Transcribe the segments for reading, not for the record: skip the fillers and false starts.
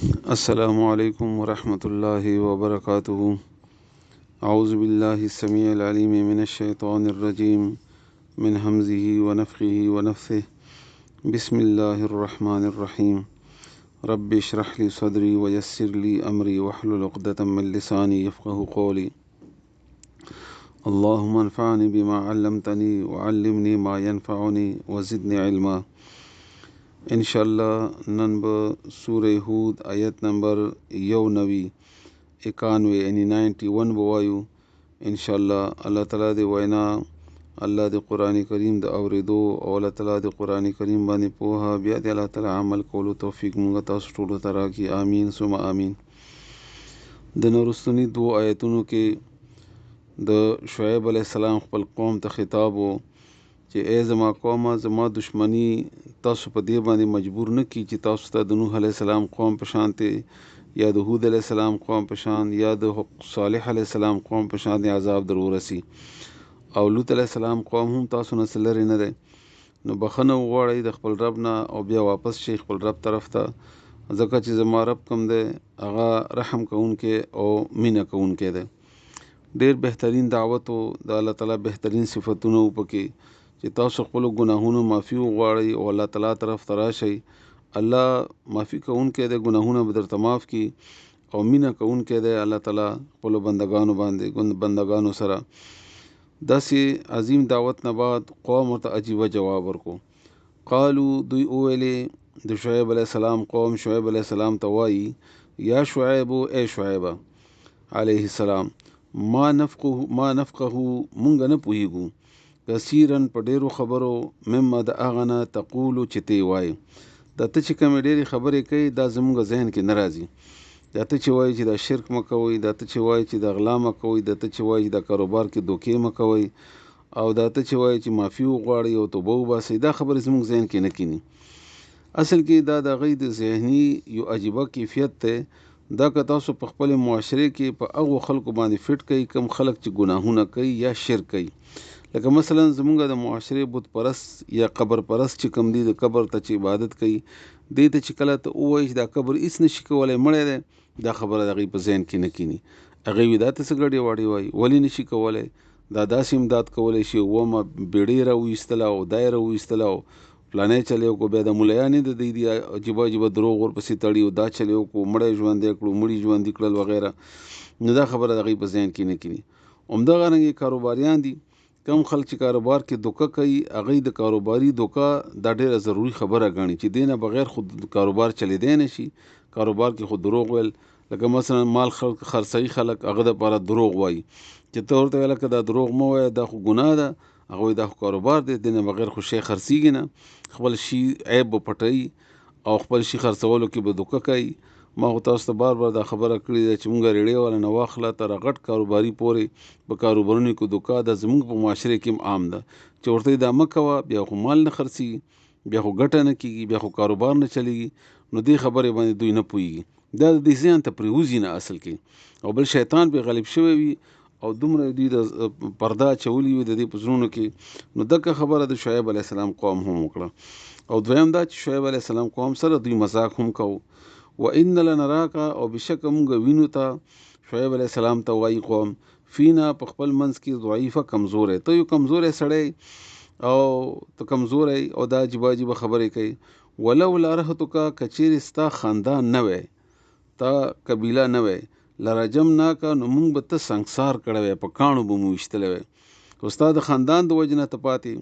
السلام عليكم ورحمة الله وبركاته. أعوذ بالله السميع العليم من الشيطان الرجيم من همزه ونفخه ونفثه. بسم الله الرحمن الرحيم. رب اشرح لي صدري ويسر لي أمري واحلل عقدة من لساني يفقه قولي. اللهم انفعني بما علمتني وعلمني ما ينفعني وزدني علما. انشاءاللہ نن به سورہ ہود آیت نمبر 91 یعنی 91 بوایو انشاءاللہ. الله تعالی دی وینا، الله دی قرآن کریم د اوریدو او الله تعالی دی قرآن کریم باندې پوها بیا دی الله تعالی عمل کولو توفیق مونږ تاسو ټول ته راکړي. آمین ثم آمین. د نورستونی دو آیتونو کې د شعیب علیہ السلام خپل قوم ته خطاب وو چې ای زما قومه، زما دشمنی تاسو په دې باندې مجبور نه کی چې تاسو ته د نوح علیہ السلام قوم په شان ته یا د هود علیہ السلام قوم په شان یا د صالح علیہ السلام قوم په شان عذاب در ورسی، او لوط علیہ السلام قوم هم تاسو نه لرې نه دی. نو بخنه وغواړئ د خپل رب نه او بیا واپس شئ خپل رب طرف ته، ځکه چې زما رب کوم دی هغه رحم کوونکی او مینه کوونکی دی. ډیر بهترین دعوت او د الله تعالی بهترین صفاتونه پکې چې تاسو خپل ګناهونو معافي وغواړئ او الله تعالی طرف ته راشئ. الله معافي کوونکی دی، ګناهونه به درته معاف کړي او مینه کوونکی دی الله تعالی خپلو بندګانو باندې بندګانو سره. داسې عظیم دعوت نه بعد قوم ورته عجیبه جواب ورکو. قالو دوی وویلې د شعیب علیہ السلام قوم شعیب علیہ السلام ته وایي یا شعیب ای شعیب علیه السلام ما نفقه مونږ نه پوهیږو کثیرن په ډیرو خبرو مما د هغه نه تقولو چې تی وایي. دا ته چې کومې ډیرې خبرې کوي دا زموږ ذهن کې نه راځي. دا ته چې وایي چې دا شرک مه کوئ، دا ته چې وایي چې دا غلا مه کوئ، دا ته چې وایي چې دا کاروبار کې دوکې مه کوئ، او دا ته چې وایي چې معافي وغواړئ او توبه وباسئ، دا خبرې زموږ ذهن کې نه کینی. اصل کې دا د هغوی د ذهني یو عجیبه کیفیت دی. دا که تاسو په خپل معاشره کې په هغو خلکو باندې فټ کوئ کوم خلک چې ګناهونه کوي یا شرک کوي. لکه مثلا زمونږ د معاشره بت پرست یا قبر پرست چې کوم دی، د قبر ته چې عبادت کوي، دې ته چې کله ته ووایي چې دا قبر هیڅ نشي کولی مړی دی، دا خبره د هغوی په ذهن کې نه کینی. هغوی وایي دا ته څه ګډې واړې وایي، ولې نشي کولی، دا داسې امداد کولی شي، ومه بیړۍ راویستله او دا یې راویستله او فلانی چلی وکړو، بیا د ملیانې د دوی دی عجیبه عجیبه دروغ ورپسې تړي او دا چلی وکړو، مړی ژوندی کړو، مړي ژوندي کړل وغیره. نو دا خبره د هغوی په ذهن کې نه کینی. همدغه رنګې کاروباریان دي، کم خلک چې کاروبار کې دوکه کوي، هغوی د کاروباري دوکه دا ډیره ضروري خبره ګڼي چې دې نه بغیر خود کاروبار چلیدی نه شي. کاروبار کې خود دروغ ویل، لکه مثلا مال خرڅوي خلک، هغه دپاره دروغ وایي چې ته ورته ویل که دا دروغ مه وایه دا خو ګناه ده، هغوی دا خو کاروبار دی، دې نه بغیر خو شی خرڅېږي نه. خپل شي عیب به پټوي او خپل شي خرڅولو کې به دوکه کوي. ما خو تاسو ته بار بار دا خبره کړې ده چې مونږ ریډیو والا نه واخله تر غټ کاروباري پورې په کاروبارونو کې دوکه ده زمونږ په معاشره کې هم عام ده چې ورته دا مه کوه، بیا خو مال نه خرڅېږي، بیا خو ګټه نه کېږي، بیا خو کاروبار نه چلېږي. نو دې خبرې باندې دوی نه پوهېږي، دا د دې ذهن ته پرېوځي نه اصل کې، او بل شیطان پرې غالب شوی وي او دومره دوی د پرده اچولي وي د دې په زړونو کې. نو دغه خبره د شعیب علیہ السلام قوم هم وکړه. او دویم دا چې شعیب علیہ السلام قوم سره دوی مذاق هم کوو. و ان لنراک او بشک مونږ وینو ته شعیب علیہ السلام ته وایي قوم فینا په خپل منځ کې ضعیفه کمزوری، ته یو کمزوری سړی او ته کمزوری او دا عجیبه عجیبه خبرې کوي. ولولا رهتک کچیرې ستا خاندان نه وی، تا قبیله نه وی، لرجمناک نو مونږ به ته سنګسار کړی وی، په کاڼو به مو ویشتلی وی، خو ستا د خاندان د وجې نه ته پاتې.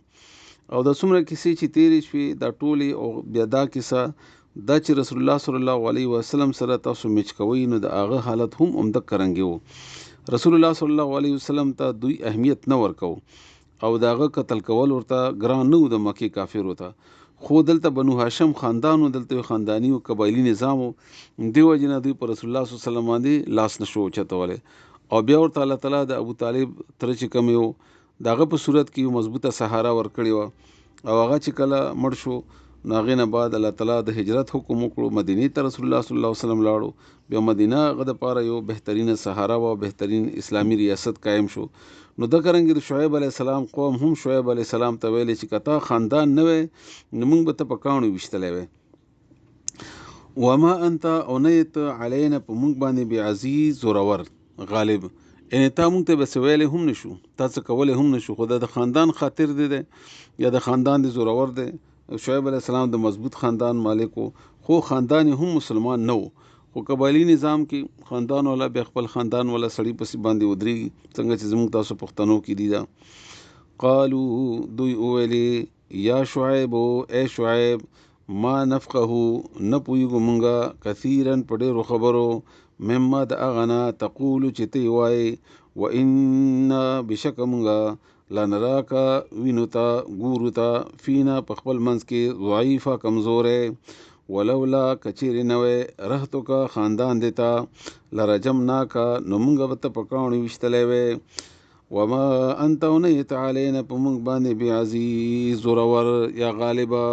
او د څومره کیسې چې تیرې شوې دا ټولې، او بیا دا کیسه دا چې رسول الله صلی الله علیه وسلم سره تاسو میچ کوئ نو د هغه حالت هم همدغه رنګې و. رسول الله صلی الله علیه وسلم ته دوی اهمیت نه ورکو او د هغه قتل کول ورته ګران نه و د مکې کافرو ته. خو دلته بنو هاشم خاندانو، دلته قبایلي او قبایلي نظام و، دې وجې نه دوی په رسول الله صلی الله علیه وسلم باندې لاس نشو اوچتولی. او بیا ورته الله تعالی د ابو طالب تره چې کوم یو د هغه په صورت کې یو مضبوطه سهاره ورکړې وه، او هغه چې کله مړ شو نو هغې نه بعد الله تعالی د هجرت حکم وکړو، مدینې ته رسول الله صلی الله علیه وسلم لاړو. بیا مدینه هغه دپاره یو بهترینه سهاره وه، بهترین اسلامي ریاست قایم شو. نو دغه رنګې د شعیب علیہ السلام قوم هم شعیب علیہ السلام ته ویلې چې که تا خاندان نه وی نو موږ به ته په کاڼو ویشتلی وی. وما انت او نه ته علینا په موږ باندې بعزیز زورور غالب، یعنی تا موږ ته بس ویلې هم نشو، تاسو کولې هم نشو، خو د خاندان خاطر دی یا د خاندان د زورور دی. شعیب علیه السلام د مضبوط خاندان مالک و، خو خاندان هم مسلمان نه و، خو قبایلی نظام کې خاندان والا بیا خپل خاندان والا سړی پسې باندې ودرېږي، څنګه چې زموږ تاسو پښتنو کې دي دا. قالو دوی وویلې یا شعیب اے شعیب ما نفقهو نه پوهېږو مونږه کثیرا په ډېرو خبرو مما د هغه نه تقولو چې ته یې وایې و انا بشکه مونږه لنراکه وینو ته ګورو ته فینا په خپل منځ کې ضعیفه کمزوری ولولا کچیرې نه وی رهتو کا خاندان دیتا لرجمناکه نو مونږه به ته په کاڼو ویشتلی وی وما انت ونیت علینا په موږ باندې بعزیز زورور یا غالبا.